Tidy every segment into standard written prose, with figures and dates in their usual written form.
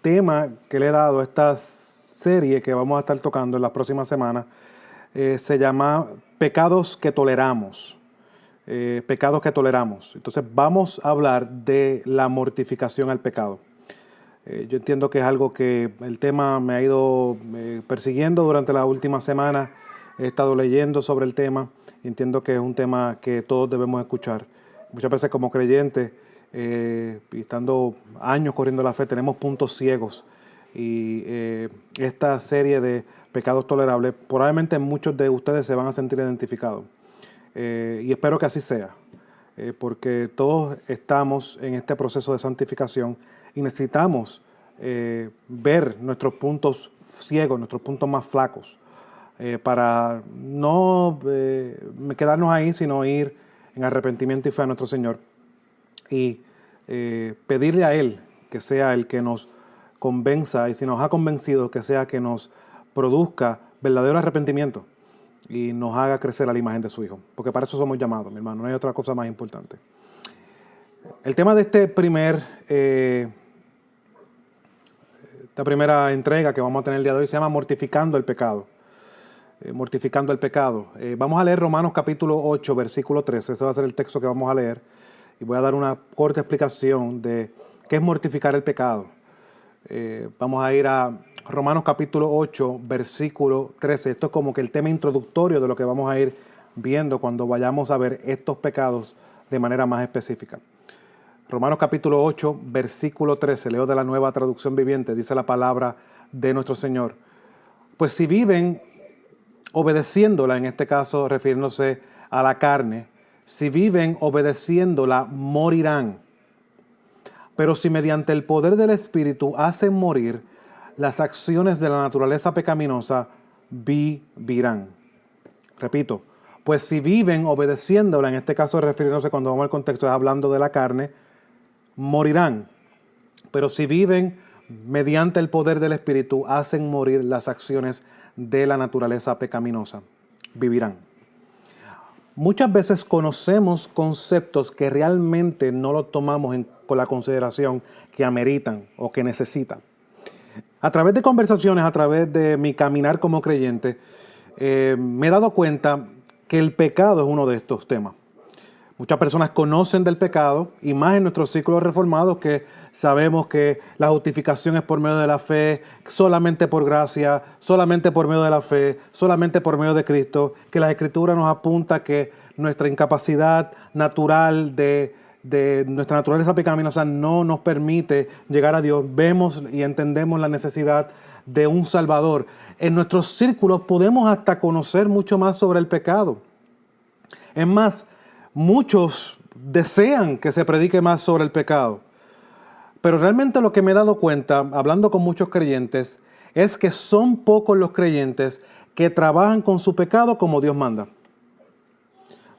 tema que le he dado a esta serie que vamos a estar tocando en las próximas semanas se llama Pecados que toleramos. Pecados que toleramos. Entonces vamos a hablar de la mortificación al pecado. Yo entiendo que es algo que el tema me ha ido persiguiendo durante las últimas semanas. He estado leyendo sobre el tema. Entiendo que es un tema que todos debemos escuchar. Muchas veces como creyentes, y estando años corriendo la fe, tenemos puntos ciegos. Y esta serie de pecados tolerables, probablemente muchos de ustedes se van a sentir identificados. Y espero que así sea, porque todos estamos en este proceso de santificación y necesitamos ver nuestros puntos ciegos, nuestros puntos más flacos, para no quedarnos ahí, sino ir en arrepentimiento y fe a nuestro Señor y pedirle a Él que sea el que nos convenza, y si nos ha convencido, que sea que nos produzca verdadero arrepentimiento y nos haga crecer a la imagen de su Hijo, porque para eso somos llamados, mi hermano, no hay otra cosa más importante. El tema de esta primera entrega que vamos a tener el día de hoy se llama Mortificando el pecado. Mortificando el pecado. Vamos a leer Romanos capítulo 8, versículo 13. Ese va a ser el texto que vamos a leer. Y voy a dar una corta explicación de qué es mortificar el pecado. Vamos a ir a Romanos capítulo 8, versículo 13. Esto es como que el tema introductorio de lo que vamos a ir viendo cuando vayamos a ver estos pecados de manera más específica. Romanos capítulo 8, versículo 13. Leo de la Nueva Traducción Viviente. Dice la palabra de nuestro Señor. Pues si viven obedeciéndola, en este caso refiriéndose a la carne, si viven obedeciéndola, morirán. Pero si mediante el poder del Espíritu hacen morir las acciones de la naturaleza pecaminosa, vivirán. Repito, pues si viven obedeciéndola, en este caso refiriéndose, cuando vamos al contexto, es hablando de la carne, morirán. Pero si viven mediante el poder del Espíritu, hacen morir las acciones de la naturaleza pecaminosa, vivirán. Muchas veces conocemos conceptos que realmente no los tomamos con la consideración que ameritan o que necesitan. A través de conversaciones, a través de mi caminar como creyente, me he dado cuenta que el pecado es uno de estos temas. Muchas personas conocen del pecado, y más en nuestros círculos reformados, que sabemos que la justificación es por medio de la fe, solamente por gracia, solamente por medio de la fe, solamente por medio de Cristo, que las Escrituras nos apunta que nuestra incapacidad natural de nuestra naturaleza pecaminosa no nos permite llegar a Dios. Vemos y entendemos la necesidad de un Salvador. En nuestros círculos podemos hasta conocer mucho más sobre el pecado. Es más, muchos desean que se predique más sobre el pecado. Pero realmente lo que me he dado cuenta, hablando con muchos creyentes, es que son pocos los creyentes que trabajan con su pecado como Dios manda.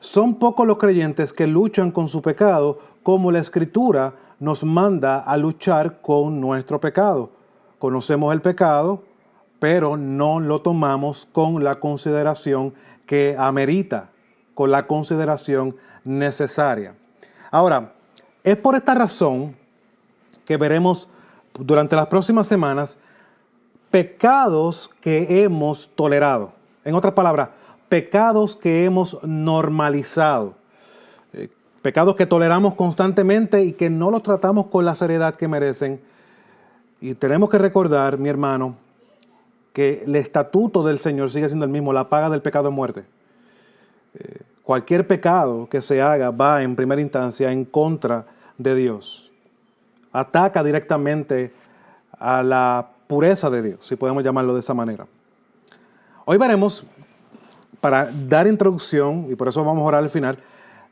Son pocos los creyentes que luchan con su pecado como la Escritura nos manda a luchar con nuestro pecado. Conocemos el pecado, pero no lo tomamos con la consideración que amerita, con la consideración necesaria. Ahora, es por esta razón que veremos durante las próximas semanas pecados que hemos tolerado. En otras palabras, pecados que hemos normalizado. Pecados que toleramos constantemente y que no los tratamos con la seriedad que merecen. Y tenemos que recordar, mi hermano, que el estatuto del Señor sigue siendo el mismo: la paga del pecado es muerte. Cualquier pecado que se haga va en primera instancia en contra de Dios. Ataca directamente a la pureza de Dios, si podemos llamarlo de esa manera. Hoy veremos, para dar introducción, y por eso vamos a orar al final,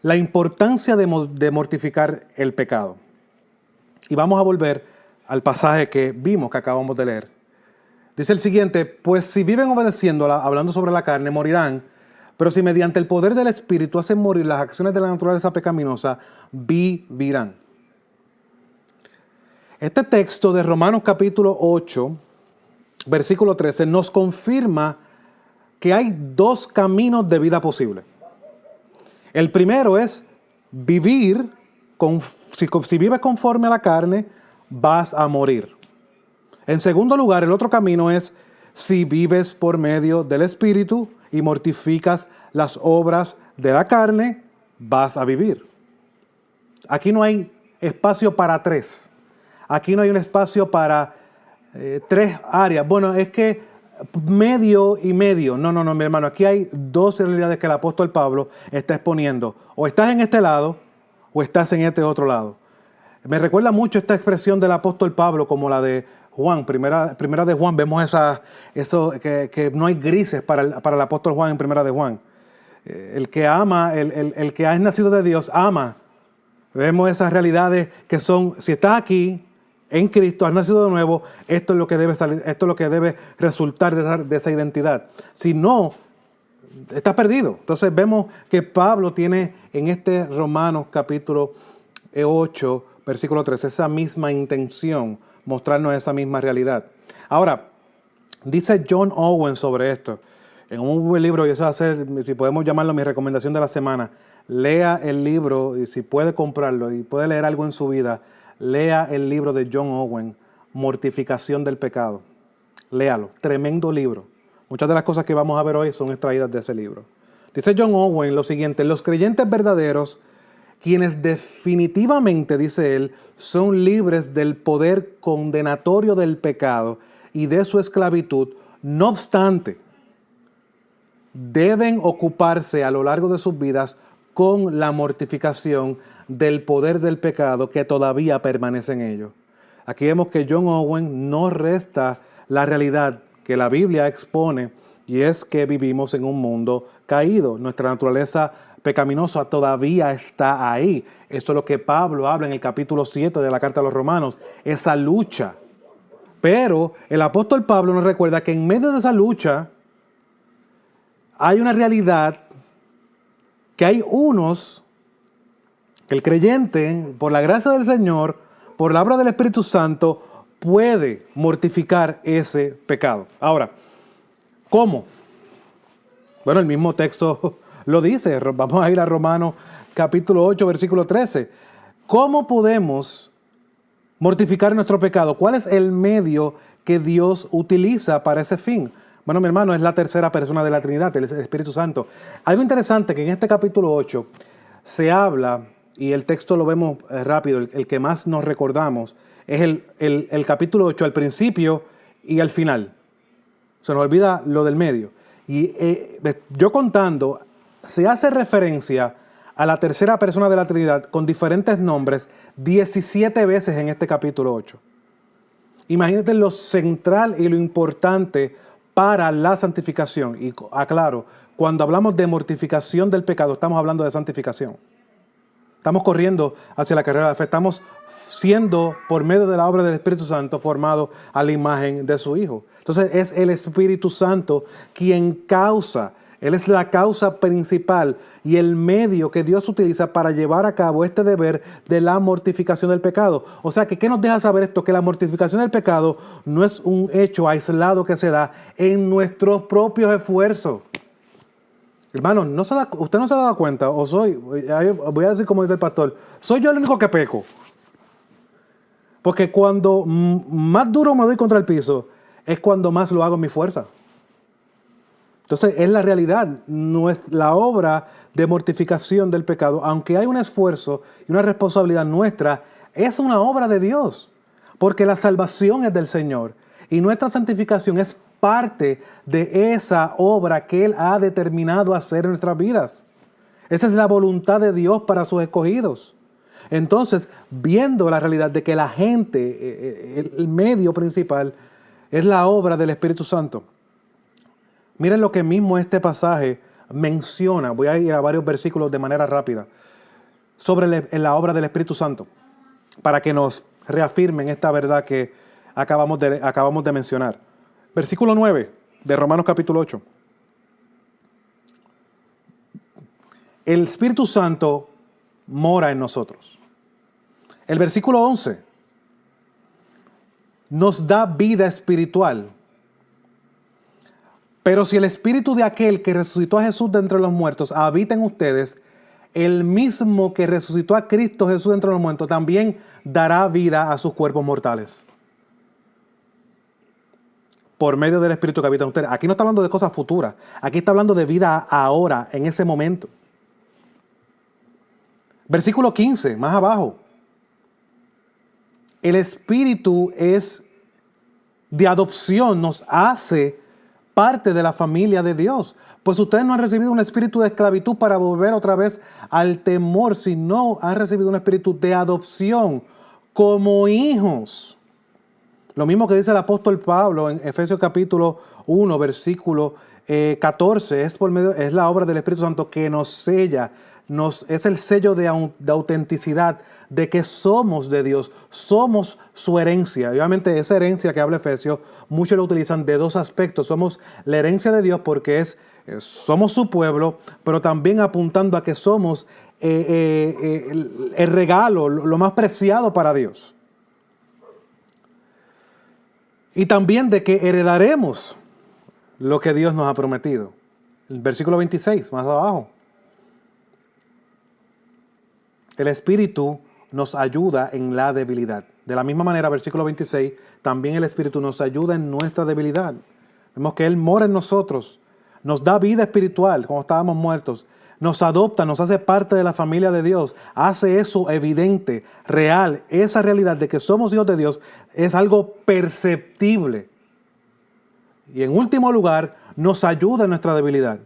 la importancia de mortificar el pecado. Y vamos a volver al pasaje que vimos, que acabamos de leer. Dice el siguiente: pues si viven obedeciéndola, hablando sobre la carne, morirán. Pero si mediante el poder del Espíritu hacen morir las acciones de la naturaleza pecaminosa, vivirán. Este texto de Romanos capítulo 8, versículo 13, nos confirma que hay dos caminos de vida posibles. El primero es vivir, si vives conforme a la carne, vas a morir. En segundo lugar, el otro camino es si vives por medio del Espíritu y mortificas las obras de la carne, vas a vivir. Aquí no hay espacio para tres. Aquí no hay un espacio para tres áreas. Bueno, es que medio y medio. No, mi hermano. Aquí hay dos realidades que el apóstol Pablo está exponiendo. O estás en este lado o estás en este otro lado. Me recuerda mucho esta expresión del apóstol Pablo como la de Juan, primera de Juan. Vemos eso que no hay grises para el apóstol Juan en primera de Juan. El que ama, el que es nacido de Dios, ama. Vemos esas realidades que son, si estás aquí, en Cristo, has nacido de nuevo, esto es lo que debe salir, esto es lo que debe resultar de esa identidad. Si no, estás perdido. Entonces vemos que Pablo tiene en este Romanos capítulo 8, versículo 3, esa misma intención, mostrarnos esa misma realidad. Ahora, dice John Owen sobre esto, en un buen libro, y eso va a ser, si podemos llamarlo mi recomendación de la semana, lea el libro, y si puede comprarlo y puede leer algo en su vida, lea el libro de John Owen, Mortificación del Pecado. Léalo, tremendo libro. Muchas de las cosas que vamos a ver hoy son extraídas de ese libro. Dice John Owen lo siguiente: los creyentes verdaderos, quienes definitivamente, dice él, son libres del poder condenatorio del pecado y de su esclavitud, no obstante, deben ocuparse a lo largo de sus vidas con la mortificación del poder del pecado que todavía permanece en ellos. Aquí vemos que John Owen no resta la realidad que la Biblia expone, y es que vivimos en un mundo caído. Nuestra naturaleza pecaminosa todavía está ahí. Eso es lo que Pablo habla en el capítulo 7 de la Carta a los Romanos, esa lucha. Pero el apóstol Pablo nos recuerda que en medio de esa lucha hay una realidad, que hay unos, que el creyente, por la gracia del Señor, por la obra del Espíritu Santo, puede mortificar ese pecado. Ahora, ¿cómo? Bueno, el mismo texto lo dice. Vamos a ir a Romanos capítulo 8, versículo 13. ¿Cómo podemos mortificar nuestro pecado? ¿Cuál es el medio que Dios utiliza para ese fin? Bueno, mi hermano, es la tercera persona de la Trinidad, el Espíritu Santo. Algo interesante que en este capítulo 8 se habla, y el texto lo vemos rápido, el que más nos recordamos, es el capítulo 8 al principio y al final. Se nos olvida lo del medio. Y yo contando, se hace referencia a la tercera persona de la Trinidad con diferentes nombres 17 veces en este capítulo 8. Imagínate lo central y lo importante para la santificación. Y aclaro, cuando hablamos de mortificación del pecado, estamos hablando de santificación. Estamos corriendo hacia la carrera de la fe. Estamos siendo, por medio de la obra del Espíritu Santo, formados a la imagen de su Hijo. Entonces es el Espíritu Santo quien causa. Él es la causa principal y el medio que Dios utiliza para llevar a cabo este deber de la mortificación del pecado. O sea, ¿qué nos deja saber esto? Que la mortificación del pecado no es un hecho aislado que se da en nuestros propios esfuerzos. Hermano, ¿usted no se ha dado cuenta? O voy a decir como dice el pastor, soy yo el único que peco. Porque cuando más duro me doy contra el piso, es cuando más lo hago en mi fuerza. Entonces, es la realidad, no es la obra de mortificación del pecado, aunque hay un esfuerzo y una responsabilidad nuestra, es una obra de Dios, porque la salvación es del Señor y nuestra santificación es parte de esa obra que Él ha determinado hacer en nuestras vidas. Esa es la voluntad de Dios para sus escogidos. Entonces, viendo la realidad de que la gente, el medio principal, es la obra del Espíritu Santo. Miren lo que mismo este pasaje menciona. Voy a ir a varios versículos de manera rápida sobre la obra del Espíritu Santo para que nos reafirmen esta verdad que acabamos de mencionar. Versículo 9 de Romanos capítulo 8. El Espíritu Santo mora en nosotros. El versículo 11 nos da vida espiritual. Pero si el espíritu de aquel que resucitó a Jesús de entre los muertos habita en ustedes, el mismo que resucitó a Cristo Jesús de entre los muertos también dará vida a sus cuerpos mortales. por medio del Espíritu que habita en ustedes. Aquí no está hablando de cosas futuras. Aquí está hablando de vida ahora, en ese momento. Versículo 15, más abajo. El Espíritu es de adopción, nos hace parte de la familia de Dios. Pues ustedes no han recibido un espíritu de esclavitud para volver otra vez al temor, sino han recibido un espíritu de adopción como hijos. Lo mismo que dice el apóstol Pablo en Efesios capítulo 1, versículo 14, es la obra del Espíritu Santo que nos sella, es el sello de autenticidad, de que somos de Dios, somos su herencia. Y obviamente esa herencia que habla Efesios, muchos lo utilizan de dos aspectos. Somos la herencia de Dios porque somos su pueblo, pero también apuntando a que somos el regalo, lo más preciado para Dios. Y también de que heredaremos lo que Dios nos ha prometido. El versículo 26, más abajo. El Espíritu nos ayuda en la debilidad. De la misma manera, versículo 26, también el Espíritu nos ayuda en nuestra debilidad. Vemos que Él mora en nosotros, nos da vida espiritual cuando estábamos muertos, nos adopta, nos hace parte de la familia de Dios, hace eso evidente, real. Esa realidad de que somos hijos de Dios es algo perceptible. Y en último lugar, nos ayuda en nuestra debilidad.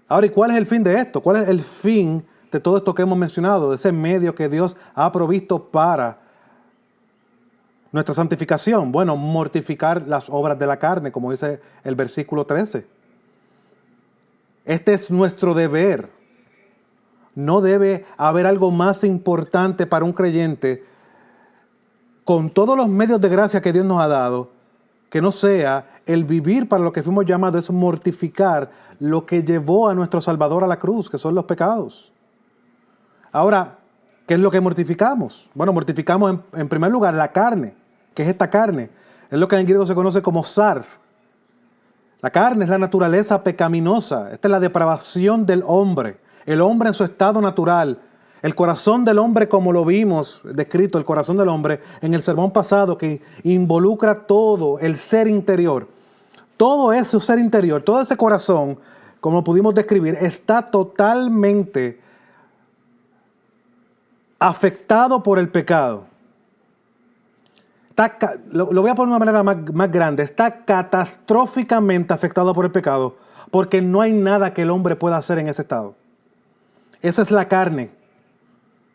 Ahora, ¿y cuál es el fin de esto? ¿Cuál es el fin de todo esto que hemos mencionado, de ese medio que Dios ha provisto para nuestra santificación? Bueno, mortificar las obras de la carne, como dice el versículo 13. Este es nuestro deber. No debe haber algo más importante para un creyente, con todos los medios de gracia que Dios nos ha dado, que no sea el vivir para lo que fuimos llamados, es mortificar lo que llevó a nuestro Salvador a la cruz, que son los pecados. Ahora, ¿qué es lo que mortificamos? Bueno, mortificamos en primer lugar la carne. ¿Qué es esta carne? Es lo que en griego se conoce como sars. La carne es la naturaleza pecaminosa. Esta es la depravación del hombre. El hombre en su estado natural. El corazón del hombre, como lo vimos descrito, el corazón del hombre en el sermón pasado, que involucra todo el ser interior. Todo ese ser interior, todo ese corazón, como pudimos describir, está totalmente afectado por el pecado. Lo voy a poner de una manera más grande. Está catastróficamente afectado por el pecado porque no hay nada que el hombre pueda hacer en ese estado. Esa es la carne,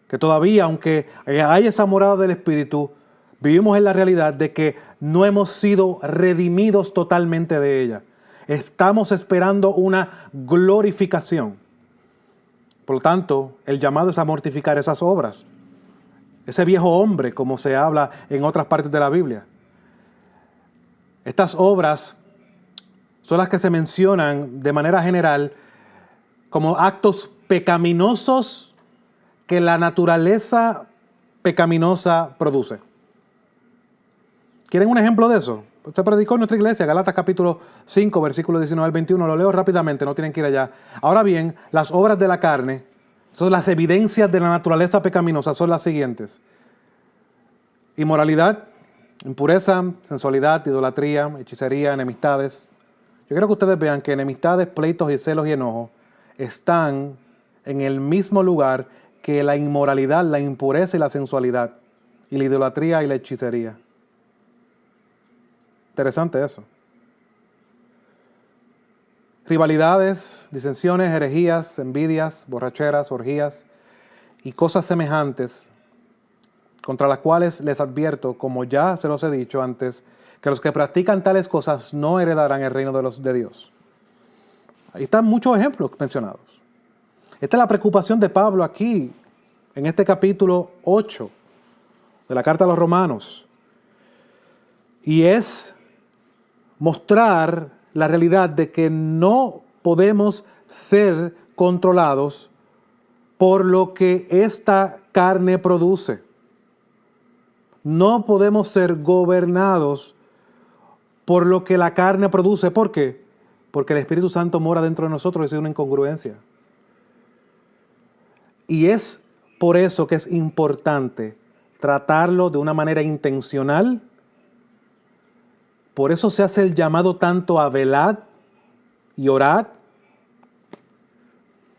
que todavía, aunque hay esa morada del Espíritu, vivimos en la realidad de que no hemos sido redimidos totalmente de ella. Estamos esperando una glorificación. Por lo tanto, el llamado es a mortificar esas obras. Ese viejo hombre, como se habla en otras partes de la Biblia. Estas obras son las que se mencionan de manera general como actos pecaminosos que la naturaleza pecaminosa produce. ¿Quieren un ejemplo de eso? Se predicó en nuestra iglesia, Galatas capítulo 5, versículo 19 al 21. Lo leo rápidamente, no tienen que ir allá. Ahora bien, las obras de la carne, son las evidencias de la naturaleza pecaminosa, son las siguientes: inmoralidad, impureza, sensualidad, idolatría, hechicería, enemistades. Yo quiero que ustedes vean que enemistades, pleitos y celos y enojos están en el mismo lugar que la inmoralidad, la impureza y la sensualidad, y la idolatría y la hechicería. Interesante eso. Rivalidades, disensiones, herejías, envidias, borracheras, orgías y cosas semejantes, contra las cuales les advierto, como ya se los he dicho antes, que los que practican tales cosas no heredarán el reino de Dios. Ahí están muchos ejemplos mencionados. Esta es la preocupación de Pablo aquí, en este capítulo 8 de la carta a los Romanos. Y es mostrar la realidad de que no podemos ser controlados por lo que esta carne produce. No podemos ser gobernados por lo que la carne produce. ¿Por qué? Porque el Espíritu Santo mora dentro de nosotros. Es una incongruencia. Y es por eso que es importante tratarlo de una manera intencional Por eso se hace el llamado tanto a velad y orad.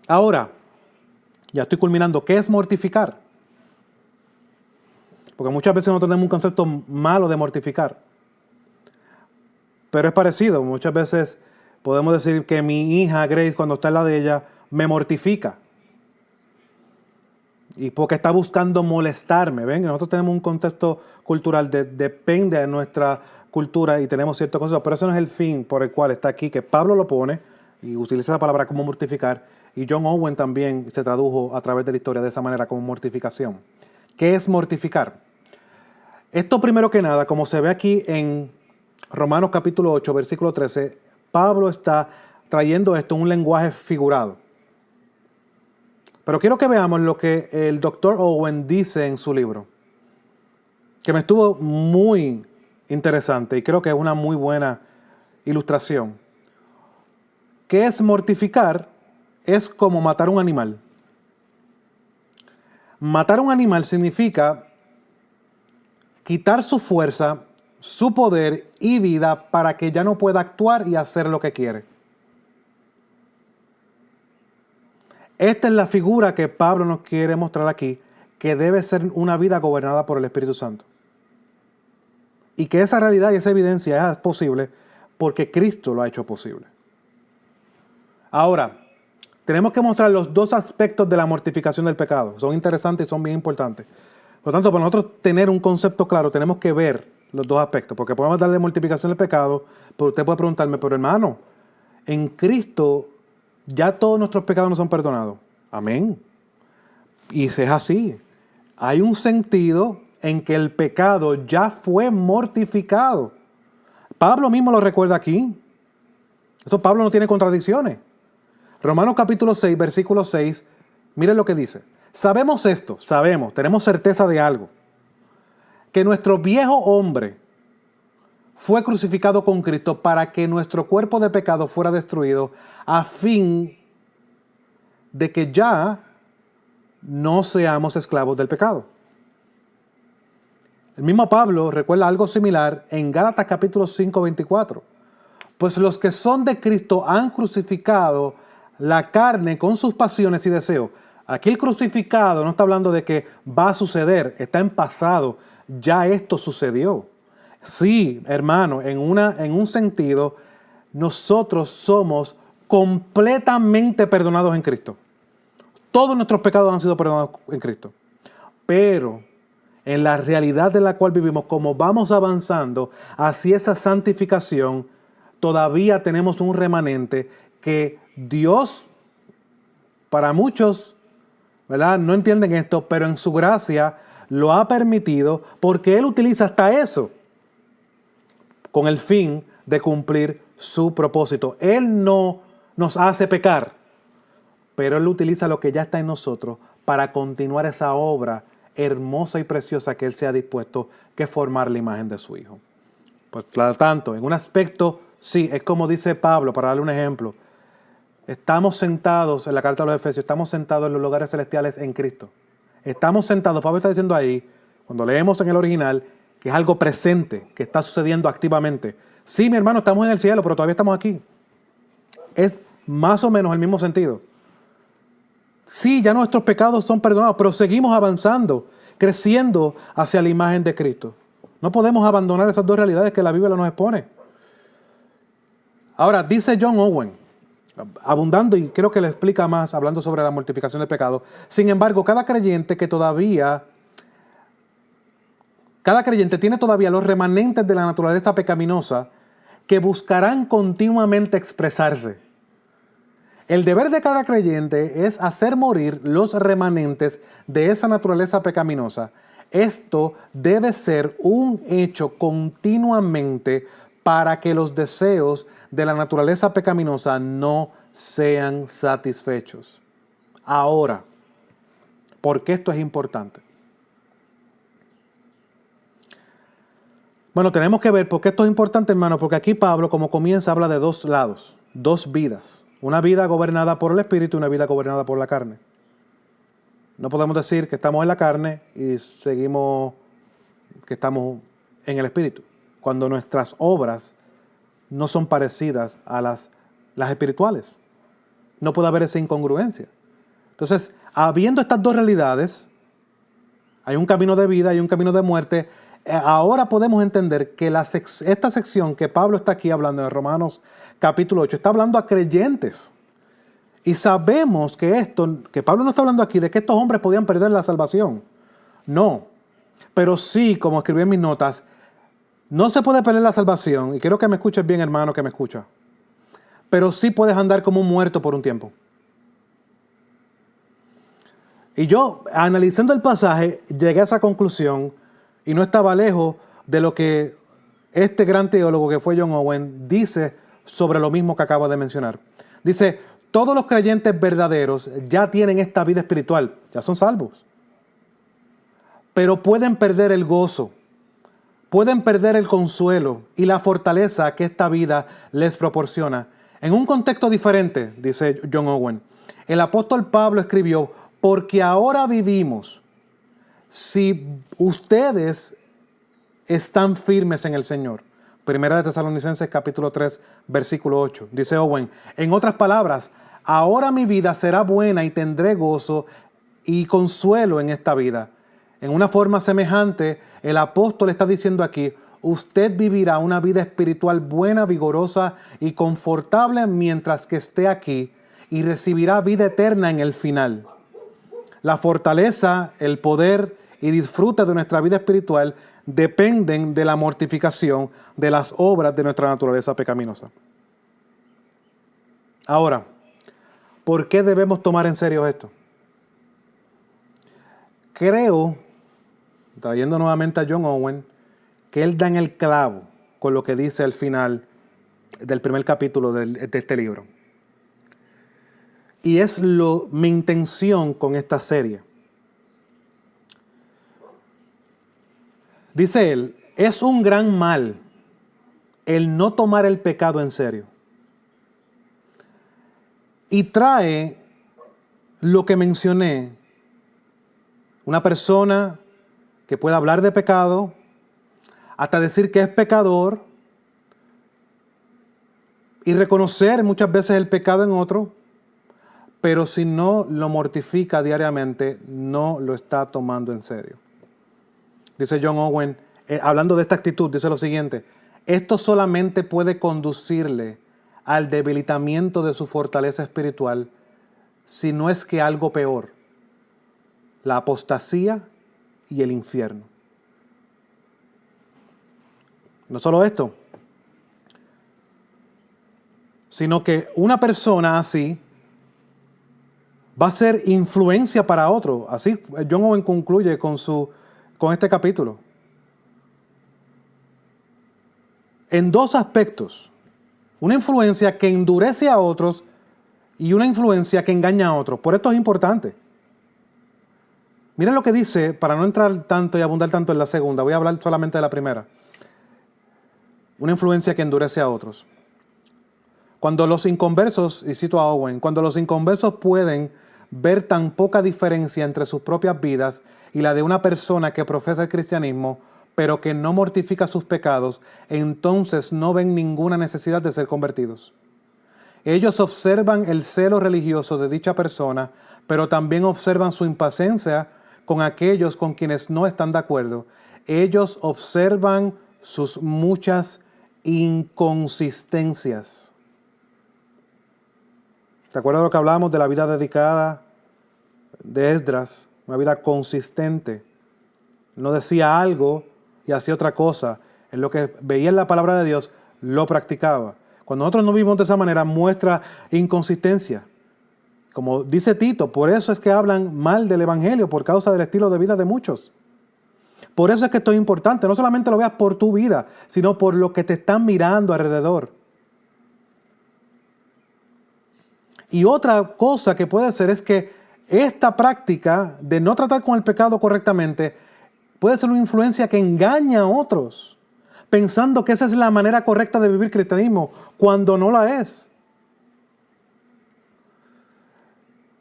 Ahora, ya estoy culminando. ¿Qué es mortificar? Porque muchas veces nosotros tenemos un concepto malo de mortificar. Pero es parecido. Muchas veces podemos decir que mi hija Grace, cuando está en la de ella, me mortifica. Y porque está buscando molestarme. ¿Ven? Nosotros tenemos un contexto cultural, depende de nuestra cultura y tenemos ciertos conceptos. Pero eso no es el fin por el cual está aquí, que Pablo lo pone y utiliza esa palabra como mortificar. Y John Owen también se tradujo a través de la historia de esa manera como mortificación. ¿Qué es mortificar? Esto primero que nada, como se ve aquí en Romanos capítulo 8, versículo 13, Pablo está trayendo esto en un lenguaje figurado. Pero quiero que veamos lo que el Dr. Owen dice en su libro, que me estuvo muy interesante y creo que es una muy buena ilustración. ¿Qué es mortificar? Es como matar un animal. Matar un animal significa quitar su fuerza, su poder y vida para que ya no pueda actuar y hacer lo que quiere. Esta es la figura que Pablo nos quiere mostrar aquí, que debe ser una vida gobernada por el Espíritu Santo. Y que esa realidad y esa evidencia es posible porque Cristo lo ha hecho posible. Ahora, tenemos que mostrar los dos aspectos de la mortificación del pecado. Son interesantes y son bien importantes. Por lo tanto, para nosotros tener un concepto claro, tenemos que ver los dos aspectos. Porque podemos darle mortificación del pecado, pero usted puede preguntarme, pero hermano, en Cristo ya todos nuestros pecados nos son perdonados. Amén. Y si es así, hay un sentido en que el pecado ya fue mortificado. Pablo mismo lo recuerda aquí. Eso Pablo no tiene contradicciones. Romanos capítulo 6, versículo 6, miren lo que dice. Sabemos esto, tenemos certeza de algo. Que nuestro viejo hombre fue crucificado con Cristo para que nuestro cuerpo de pecado fuera destruido a fin de que ya no seamos esclavos del pecado. El mismo Pablo recuerda algo similar en Gálatas capítulo 5, 24. Pues los que son de Cristo han crucificado la carne con sus pasiones y deseos. Aquí el crucificado no está hablando de que va a suceder, está en pasado, ya esto sucedió. Sí, hermano, en un sentido, nosotros somos completamente perdonados en Cristo. Todos nuestros pecados han sido perdonados en Cristo. Pero en la realidad en la cual vivimos, como vamos avanzando hacia esa santificación, todavía tenemos un remanente que Dios, para muchos, ¿verdad?, no entienden esto, pero en su gracia lo ha permitido porque Él utiliza hasta eso con el fin de cumplir su propósito. Él no nos hace pecar, pero Él utiliza lo que ya está en nosotros para continuar esa obra hermosa y preciosa que Él se ha dispuesto que formar la imagen de su Hijo. Pues claro, tanto, en un aspecto, sí, es como dice Pablo, para darle un ejemplo. Estamos sentados, en la carta de los Efesios, estamos sentados en los lugares celestiales en Cristo. Estamos sentados, Pablo está diciendo ahí, cuando leemos en el original, que es algo presente, que está sucediendo activamente. Sí, mi hermano, estamos en el cielo, pero todavía estamos aquí. Es más o menos el mismo sentido. Sí, ya nuestros pecados son perdonados, pero seguimos avanzando, creciendo hacia la imagen de Cristo. No podemos abandonar esas dos realidades que la Biblia nos expone. Ahora, dice John Owen, abundando, y creo que lo explica más, hablando sobre la mortificación del pecado. Sin embargo, cada creyente tiene todavía los remanentes de la naturaleza pecaminosa que buscarán continuamente expresarse. El deber de cada creyente es hacer morir los remanentes de esa naturaleza pecaminosa. Esto debe ser un hecho continuamente para que los deseos de la naturaleza pecaminosa no sean satisfechos. Ahora, ¿por qué esto es importante? Bueno, tenemos que ver por qué esto es importante, hermano, porque aquí Pablo, como comienza, habla de dos lados, dos vidas. Una vida gobernada por el Espíritu y una vida gobernada por la carne. No podemos decir que estamos en la carne y seguimos que estamos en el Espíritu. cuando nuestras obras no son parecidas a las espirituales. No puede haber esa incongruencia. Entonces, habiendo estas dos realidades, hay un camino de vida y un camino de muerte. Ahora podemos entender que esta sección que Pablo está aquí hablando en Romanos capítulo 8, está hablando a creyentes. Y sabemos que Pablo no está hablando aquí de que estos hombres podían perder la salvación. No. Pero sí, como escribí en mis notas, no se puede perder la salvación. Y quiero que me escuches bien, hermano, que me escucha. Pero sí puedes andar como un muerto por un tiempo. Y yo, analizando el pasaje, llegué a esa conclusión y no estaba lejos de lo que este gran teólogo que fue John Owen dice sobre lo mismo que acabo de mencionar. Dice, todos los creyentes verdaderos ya tienen esta vida espiritual, ya son salvos. Pero pueden perder el gozo, pueden perder el consuelo y la fortaleza que esta vida les proporciona. En un contexto diferente, dice John Owen, el apóstol Pablo escribió, porque ahora vivimos, si ustedes están firmes en el Señor. Primera de Tesalonicenses capítulo 3, versículo 8. Dice Owen, en otras palabras, ahora mi vida será buena y tendré gozo y consuelo en esta vida. En una forma semejante, el apóstol está diciendo aquí, usted vivirá una vida espiritual buena, vigorosa y confortable mientras que esté aquí y recibirá vida eterna en el final. La fortaleza, el poder y disfrute de nuestra vida espiritual dependen de la mortificación de las obras de nuestra naturaleza pecaminosa. Ahora, ¿por qué debemos tomar en serio esto? Creo, trayendo nuevamente a John Owen, que él da en el clavo con lo que dice al final del primer capítulo de este libro. Y es mi intención con esta serie. Dice él, es un gran mal el no tomar el pecado en serio. Y trae lo que mencioné, una persona que puede hablar de pecado, hasta decir que es pecador, y reconocer muchas veces el pecado en otro, pero si no lo mortifica diariamente, no lo está tomando en serio. Dice John Owen, hablando de esta actitud, dice lo siguiente, esto solamente puede conducirle al debilitamiento de su fortaleza espiritual, si no es que algo peor, la apostasía y el infierno. No solo esto, sino que una persona así va a ser influencia para otro. Así John Owen concluye con este capítulo. En dos aspectos. Una influencia que endurece a otros y una influencia que engaña a otros. Por esto es importante. Miren lo que dice, para no entrar tanto y abundar tanto en la segunda, voy a hablar solamente de la primera. Una influencia que endurece a otros. Cuando los inconversos, y cito a Owen, cuando los inconversos pueden ver tan poca diferencia entre sus propias vidas y la de una persona que profesa el cristianismo, pero que no mortifica sus pecados, entonces no ven ninguna necesidad de ser convertidos. Ellos observan el celo religioso de dicha persona, pero también observan su impaciencia con aquellos con quienes no están de acuerdo. Ellos observan sus muchas inconsistencias. ¿Te acuerdas de lo que hablábamos de la vida dedicada de Esdras? Una vida consistente. No decía algo y hacía otra cosa. En lo que veía en la palabra de Dios, lo practicaba. Cuando nosotros no vivimos de esa manera, muestra inconsistencia. Como dice Tito, por eso es que hablan mal del Evangelio, por causa del estilo de vida de muchos. Por eso es que esto es importante. No solamente lo veas por tu vida, sino por lo que te están mirando alrededor. Y otra cosa que puede ser es que esta práctica de no tratar con el pecado correctamente puede ser una influencia que engaña a otros, pensando que esa es la manera correcta de vivir cristianismo, cuando no la es.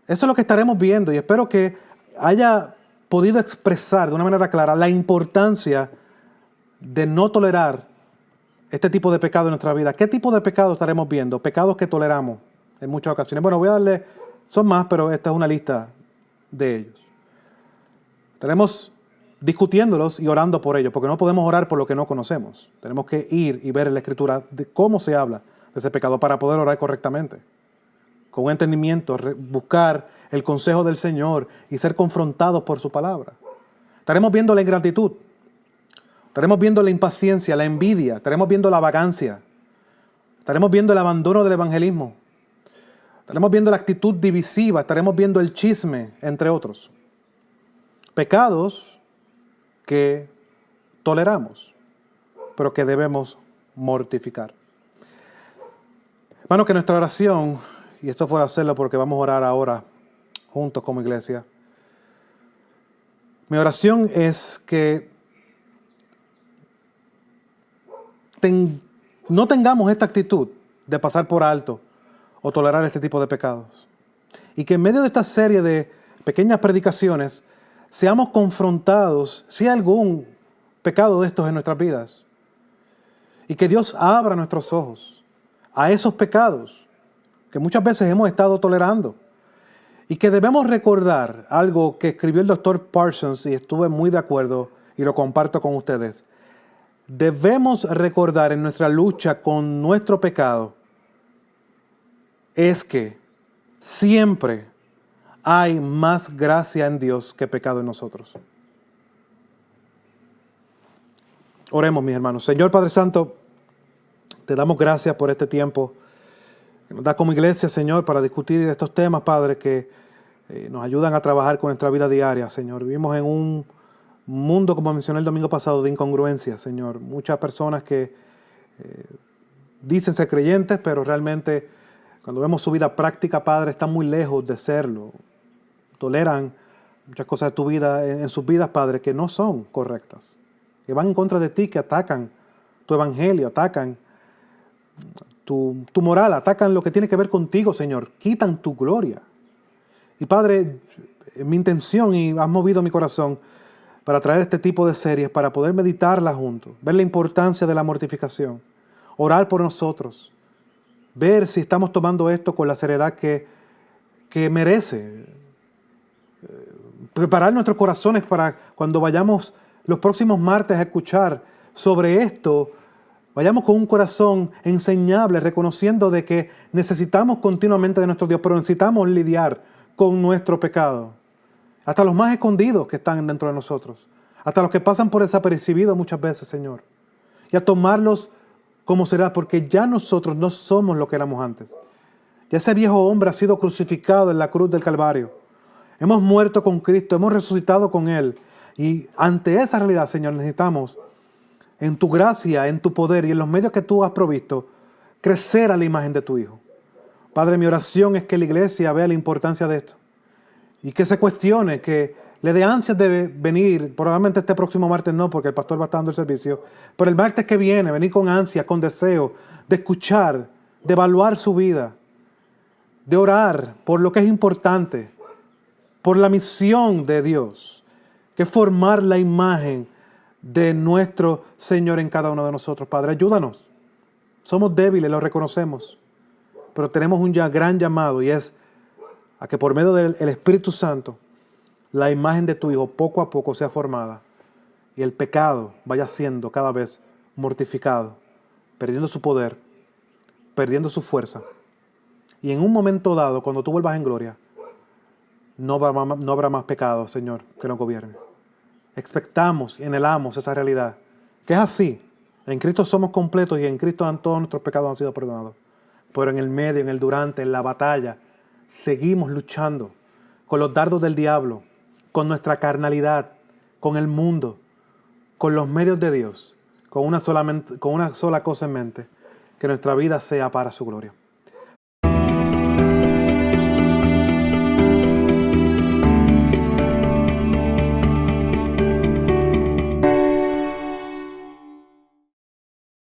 Eso es lo que estaremos viendo y espero que haya podido expresar de una manera clara la importancia de no tolerar este tipo de pecado en nuestra vida. ¿Qué tipo de pecado estaremos viendo? Pecados que toleramos en muchas ocasiones. Bueno, voy a darle, son más, pero esta es una lista de ellos. Estaremos discutiéndolos y orando por ellos, porque no podemos orar por lo que no conocemos. Tenemos que ir y ver en la Escritura de cómo se habla de ese pecado para poder orar correctamente. Con un entendimiento, buscar el consejo del Señor y ser confrontados por su palabra. Estaremos viendo la ingratitud. Estaremos viendo la impaciencia, la envidia. Estaremos viendo la vagancia. Estaremos viendo el abandono del evangelismo. Estaremos viendo la actitud divisiva. Estaremos viendo el chisme, entre otros. Pecados que toleramos, pero que debemos mortificar. Hermano, que nuestra oración, y esto fuera hacerlo porque vamos a orar ahora juntos como iglesia, mi oración es que no tengamos esta actitud de pasar por alto o tolerar este tipo de pecados. Y que en medio de esta serie de pequeñas predicaciones seamos confrontados si hay algún pecado de estos en nuestras vidas. Y que Dios abra nuestros ojos a esos pecados que muchas veces hemos estado tolerando. Y que debemos recordar algo que escribió el doctor Parsons y estuve muy de acuerdo y lo comparto con ustedes. Debemos recordar en nuestra lucha con nuestro pecado es que siempre hay más gracia en Dios que pecado en nosotros. Oremos, mis hermanos. Señor Padre Santo, te damos gracias por este tiempo que nos da como iglesia, Señor, para discutir estos temas, Padre, que nos ayudan a trabajar con nuestra vida diaria, Señor. Vivimos en un mundo, como mencioné el domingo pasado, de incongruencia, Señor. Muchas personas que dicen ser creyentes, pero realmente cuando vemos su vida práctica, Padre, están muy lejos de serlo. Toleran muchas cosas de tu vida, en sus vidas, Padre, que no son correctas. Que van en contra de ti, que atacan tu evangelio, atacan tu moral, atacan lo que tiene que ver contigo, Señor. Quitan tu gloria. Y Padre, mi intención, y has movido mi corazón para traer este tipo de series, para poder meditarlas juntos, ver la importancia de la mortificación, orar por nosotros, ver si estamos tomando esto con la seriedad que merece, preparar nuestros corazones para cuando vayamos los próximos martes a escuchar sobre esto, vayamos con un corazón enseñable, reconociendo de que necesitamos continuamente de nuestro Dios, pero necesitamos lidiar con nuestro pecado. Hasta los más escondidos que están dentro de nosotros. Hasta los que pasan por desapercibidos muchas veces, Señor. Y a tomarlos como será, porque ya nosotros no somos lo que éramos antes. Ya ese viejo hombre ha sido crucificado en la cruz del Calvario. Hemos muerto con Cristo, hemos resucitado con Él. Y ante esa realidad, Señor, necesitamos, en tu gracia, en tu poder y en los medios que tú has provisto, crecer a la imagen de tu Hijo. Padre, mi oración es que la iglesia vea la importancia de esto. Y que se cuestione, que le dé ansias de venir, probablemente este próximo martes no, porque el pastor va a estar dando el servicio, pero el martes que viene, venir con ansias, con deseo, de escuchar, de evaluar su vida, de orar por lo que es importante, por la misión de Dios, que es formar la imagen de nuestro Señor en cada uno de nosotros. Padre, ayúdanos. Somos débiles, lo reconocemos, pero tenemos un gran llamado y es a que por medio del Espíritu Santo la imagen de tu Hijo poco a poco sea formada y el pecado vaya siendo cada vez mortificado, perdiendo su poder, perdiendo su fuerza. Y en un momento dado, cuando tú vuelvas en gloria, no habrá más pecado, Señor, que nos gobierne. Expectamos y anhelamos esa realidad, que es así. En Cristo somos completos y en Cristo todos nuestros pecados han sido perdonados. Pero en el medio, en el durante, en la batalla, seguimos luchando con los dardos del diablo, con nuestra carnalidad, con el mundo, con los medios de Dios, con una sola cosa en mente, que nuestra vida sea para su gloria.